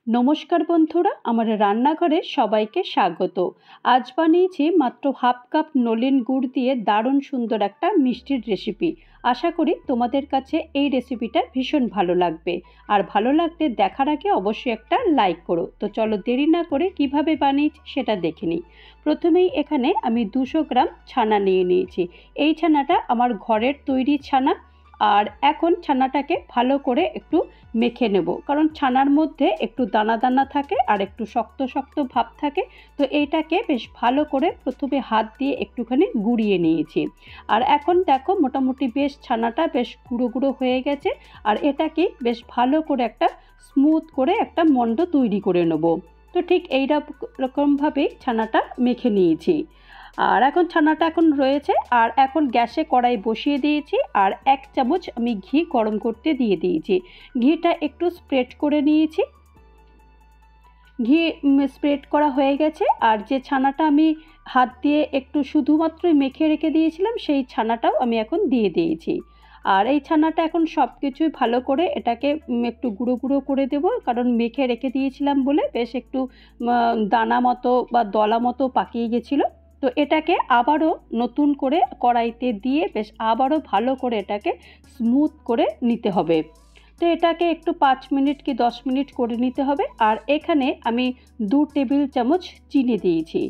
নমস্কার বন্ধুরা, আমার রান্নাঘরে সবাইকে স্বাগত। আজ বানিয়েছি মাত্র হাফ কাপ নলেন গুড় দিয়ে দারুণ সুন্দর একটা মিষ্টির রেসিপি। আশা করি তোমাদের কাছে এই রেসিপিটা ভীষণ ভালো লাগবে। আর ভালো লাগলে দেখার আগে অবশ্যই একটা লাইক করো। তো চলো দেরি না করে কিভাবে বানিয়েছি সেটা দেখে নিই। প্রথমেই এখানে আমি 200 গ্রাম ছানা নিয়ে নিয়েছি। এই ছানাটা আমার ঘরের তৈরি ছানা। আর এখন ছানাটাকে ভালো করে একটু মেখে নেব, কারণ ছানার মধ্যে একটু দানা দানা থাকে আর একটু শক্ত শক্ত ভাব থাকে। তো এইটাকে বেশ ভালো করে প্রথমে হাত দিয়ে একটুখানি গুঁড়িয়ে নিয়েছি। আর এখন দেখো মোটামুটি বেশ ছানাটা বেশ গুঁড়ো গুঁড়ো হয়ে গেছে। আর এটাকে বেশ ভালো করে একটা স্মুথ করে একটা মণ্ড তৈরি করে নেব। তো ঠিক এইরকমভাবেই ছানাটা মেখে নিয়েছি। আর এখন ছানাটা এখন রয়েছে। আর এখন গ্যাসে কড়াই বসিয়ে দিয়েছি আর 1 চামচ আমি ঘি গরম করতে দিয়ে দিয়েছি। ঘিটা একটু স্প্রেড করে নিয়েছি। ঘি স্প্রেড করা হয়ে গেছে। আর যে ছানাটা আমি হাত দিয়ে একটু শুধুমাত্র মেখে রেখে দিয়েছিলাম সেই ছানাটাও আমি এখন দিয়ে দিয়েছি। আর এই ছানাটা এখন সব কিছুই ভালো করে এটাকে একটু গুঁড়ো গুঁড়ো করে দেবো, কারণ মেখে রেখে দিয়েছিলাম বলে বেশ একটু দানা মতো বা দলা মতো পাকিয়ে গেছিলো। তো এটাকে আবারও নতুন করে কড়াইতে দিয়ে বেশ আবারও ভালো করে এটাকে স্মুথ করে নিতে হবে। তো এটাকে একটু 5 মিনিট কি 10 মিনিট করে নিতে হবে। আর এখানে আমি 2 টেবিল চামচ চিনি দিয়েছি।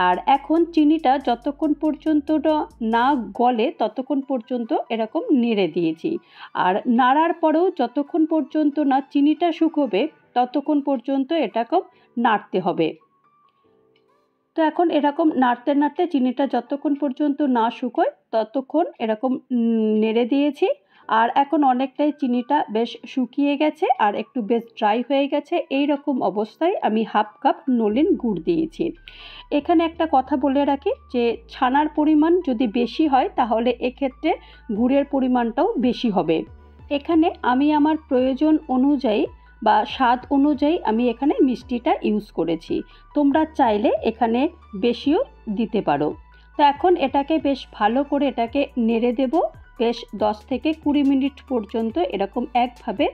আর এখন চিনিটা যতক্ষণ পর্যন্ত না গলে ততক্ষণ পর্যন্ত এরকম নেড়ে দিয়েছি। আর নাড়ার পরেও যতক্ষণ পর্যন্ত না চিনিটা শুকোবে ততক্ষণ পর্যন্ত এটাকে নাড়তে হবে। তো এখন এরকম নাড়তে নাড়তে চিনিটা যতক্ষণ পর্যন্ত না শুকোয় ততক্ষণ এরকম নেড়ে দিয়েছি। আর এখন অনেকটাই চিনিটা বেশ শুকিয়ে গেছে আর একটু বেশ ড্রাই হয়ে গেছে। এই রকম অবস্থায় আমি হাফ কাপ নলেন গুড় দিয়েছি। এখানে একটা কথা বলে রাখি যে ছানার পরিমাণ যদি বেশি হয় তাহলে এক্ষেত্রে গুড়ের পরিমাণটাও বেশি হবে। এখানে আমি আমার প্রয়োজন অনুযায়ী বা স্বাদ অনুযায়ী আমি এখানে মিষ্টিটা ইউজ করেছি। তোমরা চাইলে এখানে বেশিও দিতে পারো। তো এখন এটাকে বেশ ভালো করে এটাকে নেড়ে দেব। বেশ 10 থেকে 20 মিনিট পর্যন্ত এরকম একভাবে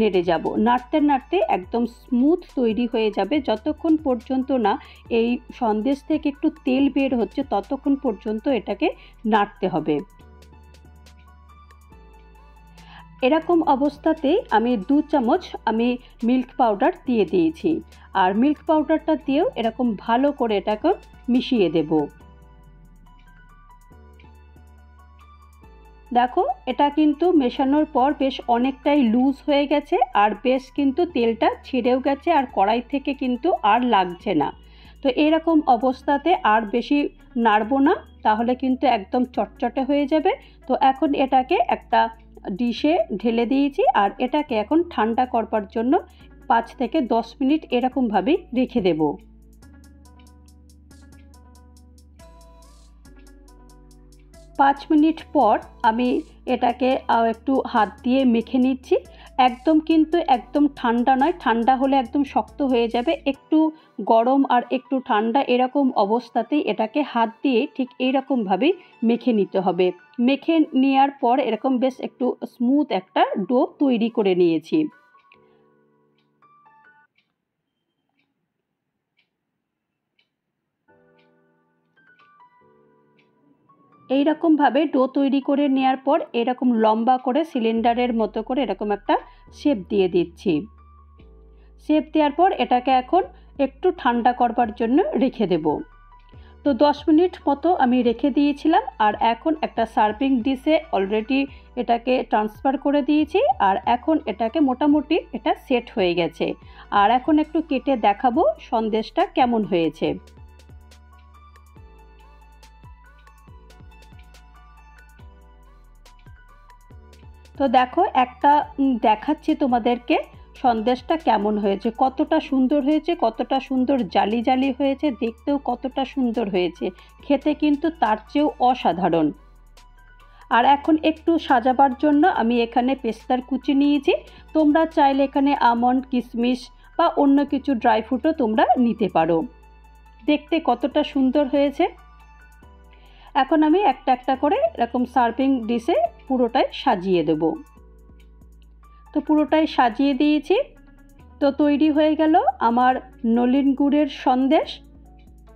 নেড়ে যাব। নাড়তে নাড়তে একদম স্মুথ তৈরি হয়ে যাবে। যতক্ষণ পর্যন্ত না এই সন্দেশ থেকে একটু তেল বের হচ্ছে ততক্ষণ পর্যন্ত এটাকে নাড়তে হবে। এরকম অবস্থাতেই আমি 2 চামচ মিল্ক পাউডার দিয়ে দিয়েছি। আর মিল্ক পাউডারটা দিয়েও এরকম ভালো করে এটাকে মিশিয়ে দেব। দেখো এটা কিন্তু মেশানোর পর বেশ অনেকটাই লুজ হয়ে গেছে আর বেশ কিন্তু তেলটা ছেড়েও গেছে আর কড়াই থেকে কিন্তু আর লাগছে না। তো এরকম অবস্থাতে আর বেশি নাড়বো না, তাহলে কিন্তু একদম চটচটে হয়ে যাবে। তো এখন এটাকে একটা ডিশে ঢেলে দিয়েছি আর এটাকে এখন ঠান্ডা করবার জন্য 5 থেকে 10 মিনিট এরকমভাবেই রেখে দেব। 5 মিনিট পর আমি এটাকে একটু হাত দিয়ে মেখে নিচ্ছি। একদম কিন্তু একদম ঠান্ডা নয়, ঠান্ডা হলে একদম শক্ত হয়ে যাবে। একটু গরম আর একটু ঠান্ডা এরকম অবস্থাতেই এটাকে হাত দিয়ে ঠিক এইরকমভাবেই মেখে নিতে হবে। মেখে নেওয়ার পর এরকম বেশ একটু স্মুথ একটা ডো তৈরি করে নিয়েছি। এইরকমভাবে ডো তৈরি করে নেওয়ার পর এরকম লম্বা করে সিলিন্ডারের মতো করে এরকম একটা শেপ দিয়ে দিচ্ছি। শেপ দেওয়ার পর এটাকে এখন একটু ঠান্ডা করবার জন্য রেখে দেব। তো 10 মিনিট মতো আমি রেখে দিয়েছিলাম। আর এখন একটা সার্ভিং ডিশে অলরেডি এটাকে ট্রান্সফার করে দিয়েছি। আর এখন এটাকে মোটামুটি এটা সেট হয়ে গেছে। আর এখন একটু কেটে দেখাবো সন্দেশটা কেমন হয়েছে। তো দেখো একটা দেখাচ্ছি তোমাদেরকে সন্দেশটা কেমন হয়েছে, কতটা সুন্দর হয়েছে, কতটা সুন্দর জালি জালি হয়েছে, দেখতেও কতটা সুন্দর হয়েছে, খেতে কিন্তু তার চেয়েও অসাধারণ। আর এখন একটু সাজাবার জন্য আমি এখানে পেস্তার কুচি নিয়েছি। তোমরা চাইলে এখানে আমন্ড, কিশমিশ বা অন্য কিছু ড্রাই ফ্রুটও তোমরা নিতে পারো। দেখতে কতটা সুন্দর হয়েছে। এখন আমি একটা একটা করে এরকম সার্ভিং ডিশে পুরোটাই সাজিয়ে দেব। তো পুরোটাই সাজিয়ে দিয়েছি। তো তৈরি হয়ে গেল আমার নলেন গুড়ের সন্দেশ।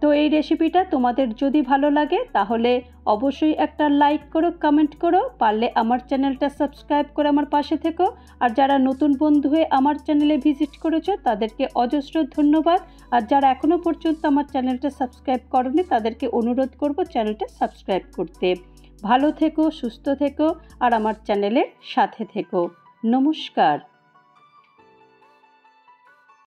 তো এই রেসিপিটা তোমাদের যদি ভালো লাগে তাহলে অবশ্যই একটা লাইক করো, কমেন্ট করো, পারলে আমার চ্যানেলটা সাবস্ক্রাইব করে আমার পাশে থেকো। আর যারা নতুন বন্ধু হয়ে আমার চ্যানেলে ভিজিট করেছো তাদেরকে অজস্র ধন্যবাদ। আর যারা এখনও পর্যন্ত আমার চ্যানেলটা সাবস্ক্রাইব করোনি তাদেরকে অনুরোধ করব চ্যানেলটা সাবস্ক্রাইব করতে। ভালো থেকো, সুস্থ থেকো আর আমার চ্যানেলের সাথে থেকো। নমস্কার।